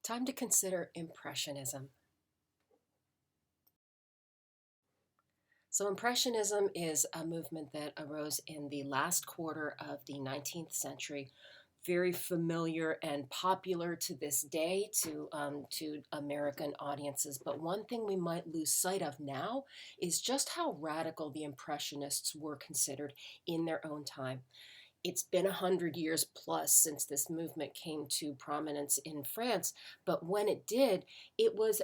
Time to consider Impressionism. So, Impressionism is a movement that arose in the last quarter of the 19th century, very familiar and popular to this day to American audiences. But one thing we might lose sight of now is just how radical the Impressionists were considered in their own time. It's been 100 years plus since this movement came to prominence in France, but when it did, it was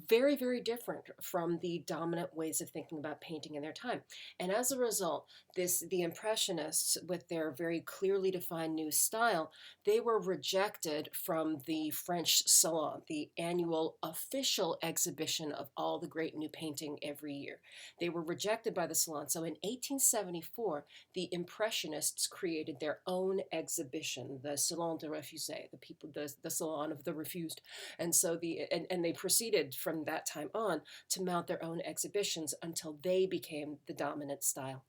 very, very different from the dominant ways of thinking about painting in their time. And as a result, the Impressionists, with their very clearly defined new style, they were rejected from the French Salon, the annual official exhibition of all the great new painting every year. They were rejected by the Salon. So in 1874, the Impressionists created their own exhibition, the Salon de Refusés, the Salon of the Refused. And so and they proceeded from that time on to mount their own exhibitions until they became the dominant style.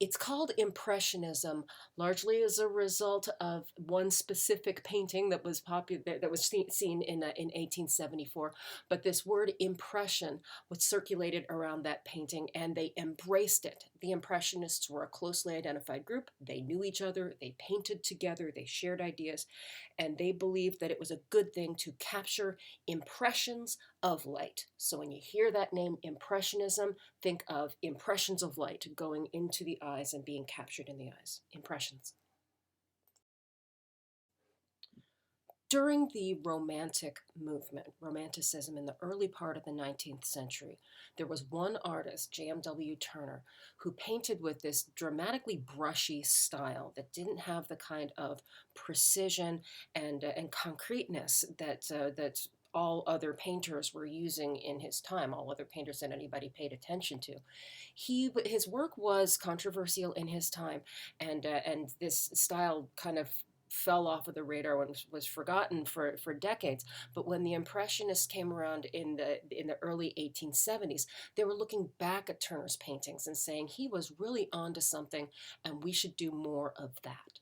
It's called Impressionism largely as a result of one specific painting that was popular that was seen in 1874. But this word impression was circulated around that painting, and they embraced it. The Impressionists were a closely identified group. They knew each other. They painted together. They shared ideas, and they believed that it was a good thing to capture impressions of light. So when you hear that name, Impressionism, think of impressions of light going into the eyes and being captured in the eyes. Impressions. During the Romantic movement, Romanticism in the early part of the 19th century, there was one artist, J.M.W. Turner, who painted with this dramatically brushy style that didn't have the kind of precision and concreteness that all other painters were using in his time, all other painters that anybody paid attention to. His work was controversial in his time, and this style kind of fell off of the radar and was forgotten for decades. But when the Impressionists came around in the early 1870s, they were looking back at Turner's paintings and saying he was really onto something, and we should do more of that.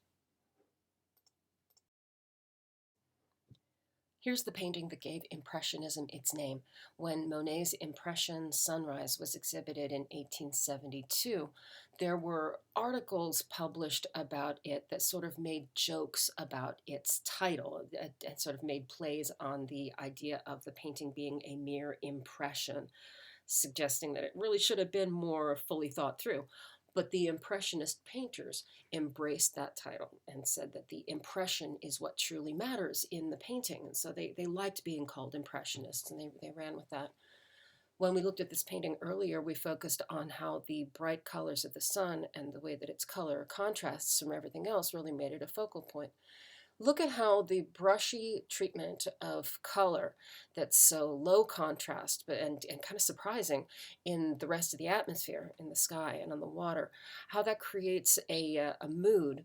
Here's the painting that gave Impressionism its name. When Monet's Impression Sunrise was exhibited in 1872, there were articles published about it that sort of made jokes about its title and sort of made plays on the idea of the painting being a mere impression, suggesting that it really should have been more fully thought through. But the Impressionist painters embraced that title and said that the impression is what truly matters in the painting. And so they liked being called Impressionists, and they ran with that. When we looked at this painting earlier, we focused on how the bright colors of the sun and the way that its color contrasts from everything else really made it a focal point. Look at how the brushy treatment of color that's so low contrast and kind of surprising in the rest of the atmosphere, in the sky and on the water, how that creates a mood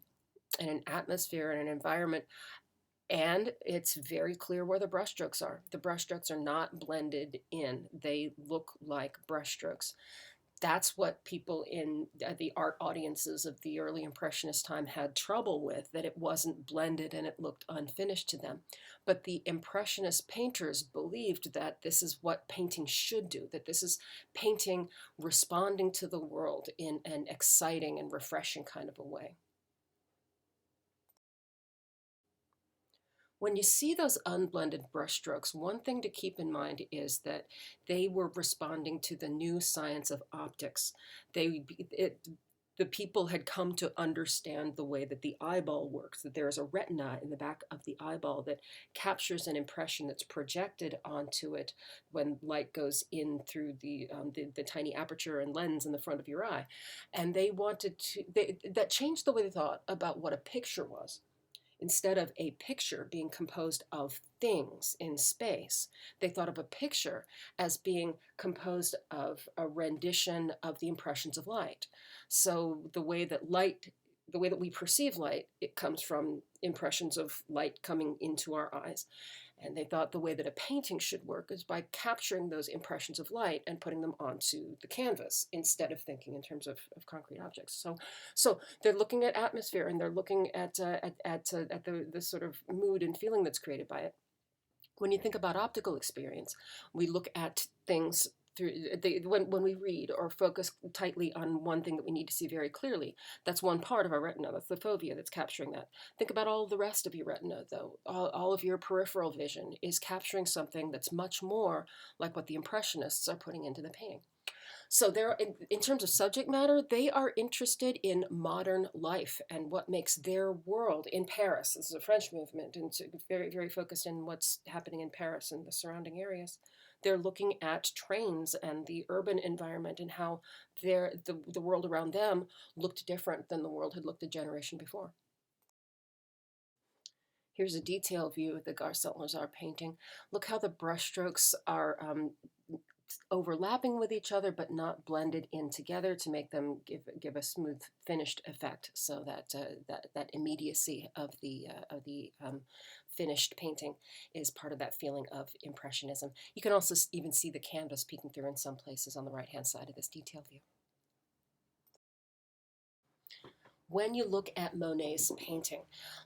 and an atmosphere and an environment. And it's very clear where the brushstrokes are. The brushstrokes are not blended in. They look like brushstrokes. That's what people in the art audiences of the early Impressionist time had trouble with, that it wasn't blended and it looked unfinished to them. But the Impressionist painters believed that this is what painting should do, that this is painting responding to the world in an exciting and refreshing kind of a way. When you see those unblended brushstrokes, one thing to keep in mind is that they were responding to the new science of optics. The people had come to understand the way that the eyeball works, that there is a retina in the back of the eyeball that captures an impression that's projected onto it when light goes in through the tiny aperture and lens in the front of your eye. And that changed the way they thought about what a picture was. Instead of a picture being composed of things in space, they thought of a picture as being composed of a rendition of the impressions of light. So the way that we perceive light, it comes from impressions of light coming into our eyes. And they thought the way that a painting should work is by capturing those impressions of light and putting them onto the canvas instead of thinking in terms of concrete objects. So they're looking at atmosphere, and they're looking at the sort of mood and feeling that's created by it. When you think about optical experience, we look at things through when we read or focus tightly on one thing that we need to see very clearly. That's one part of our retina. That's the fovea that's capturing that. Think about all the rest of your retina, though. All of your peripheral vision is capturing something that's much more like what the Impressionists are putting into the painting. So they're in terms of subject matter, they are interested in modern life and what makes their world in Paris. This is a French movement, and it's very, very focused in what's happening in Paris and the surrounding areas. They're looking at trains and the urban environment and how the world around them looked different than the world had looked a generation before. Here's a detailed view of the Garcelles-Lazare painting. Look how the brushstrokes are overlapping with each other but not blended in together to make them give a smooth finished effect, so that that immediacy of the finished painting is part of that feeling of Impressionism. You can also even see the canvas peeking through in some places on the right hand side of this detail view. When you look at Monet's painting,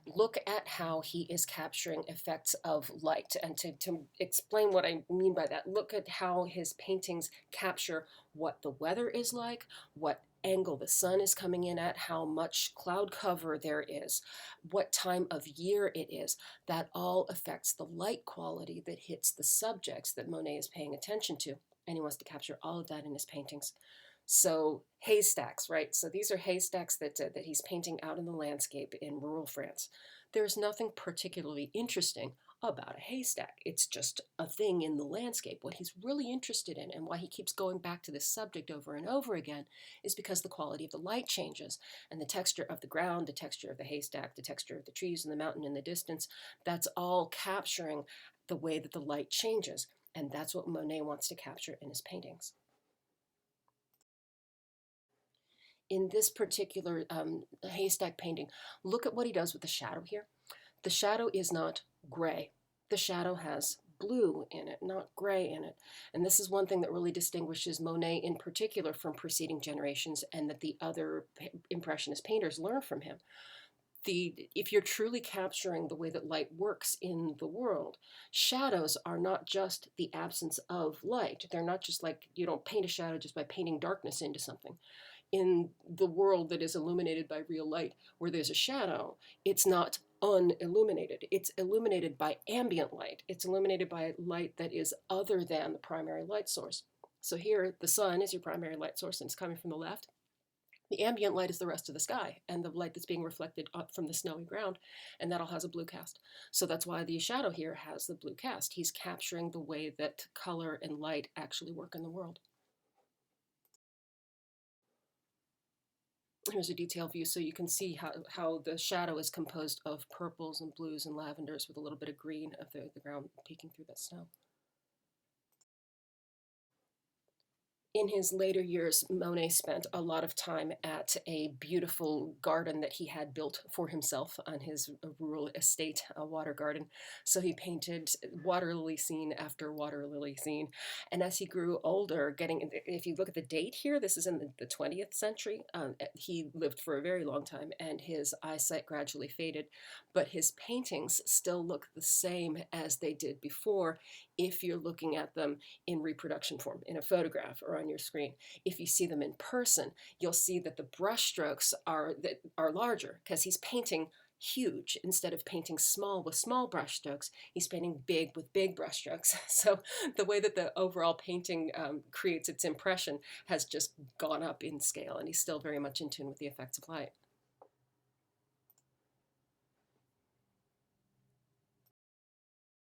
look at how he is capturing effects of light. And to explain what I mean by that, look at how his paintings capture what the weather is like, what angle the sun is coming in at, how much cloud cover there is, what time of year it is. That all affects the light quality that hits the subjects that Monet is paying attention to. And he wants to capture all of that in his paintings. So haystacks, right? So these are haystacks that he's painting out in the landscape in rural France. There's nothing particularly interesting about a haystack. It's just a thing in the landscape. What he's really interested in and why he keeps going back to this subject over and over again is because the quality of the light changes and the texture of the ground, the texture of the haystack, the texture of the trees and the mountain in the distance, that's all capturing the way that the light changes. And that's what Monet wants to capture in his paintings. In this particular haystack painting, look at what he does with the shadow here. The shadow is not gray. The shadow has blue in it, not gray in it. And this is one thing that really distinguishes Monet in particular from preceding generations, and that the other Impressionist painters learn from him. If you're truly capturing the way that light works in the world, shadows are not just the absence of light. They're not just like, you don't paint a shadow just by painting darkness into something. In the world that is illuminated by real light, where there's a shadow, it's not unilluminated. It's illuminated by ambient light. It's illuminated by light that is other than the primary light source. So here, the sun is your primary light source, and it's coming from the left. The ambient light is the rest of the sky and the light that's being reflected up from the snowy ground, and that all has a blue cast. So that's why the shadow here has the blue cast. He's capturing the way that color and light actually work in the world. Here's a detailed view so you can see how the shadow is composed of purples and blues and lavenders with a little bit of green of the ground peeking through that snow. In his later years, Monet spent a lot of time at a beautiful garden that he had built for himself on his rural estate, a water garden. So he painted water lily scene after water lily scene. And as he grew older, if you look at the date here, this is in the 20th century. He lived for a very long time and his eyesight gradually faded, but his paintings still look the same as they did before if you're looking at them in reproduction form, in a photograph or on your screen. If you see them in person, you'll see that the brushstrokes are larger because he's painting huge instead of painting small with small brushstrokes. He's painting big with big brushstrokes. So the way that the overall painting creates its impression has just gone up in scale, and he's still very much in tune with the effects of light.